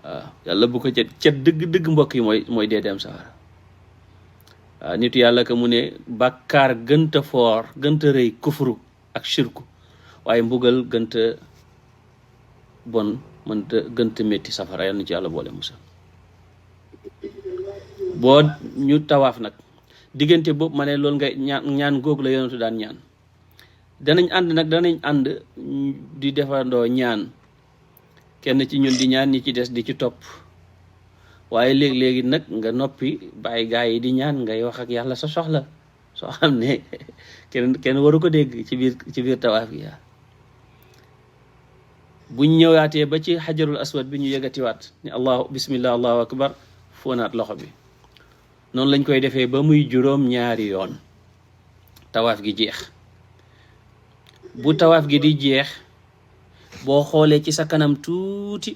waaw yàlla bu ko ca dëgg-dëgg mbokk yi mooy dee dem safara. waaw nitu yàlla ka mu ne bàkkaar gënta foor gënta rëy kufru ak shirku waaye mbugal gënta bon mënta gënta métti safara. yàlla na ci yàlla boole musal. boo ñu tawaaf nag diggante boobu ma ne loolu nga ñaan googu la yonentu daan ñaan. danañ ànd di defandoo ñaan, kenn ci ñun di ñaan ñi ci des di ci topp, waaye léegi-léegi nag nga noppi bàyyi gaa yi di ñaan ngay wax ak yàlla sa soxla soo xam ne kenn waru ko dégg ci biir tawaaf gi. buñ ñëwaatee ba ci xajarul aswad bi ñu yëgatiwaat ni bismillah allahu akbar foonaat loxo bi. noonu lañ koy defee ba muy juróom-ñaari yoon tawaaf gi jeex. bu tawaaf gi di jeex boo xoolee ci sa kanam tuuti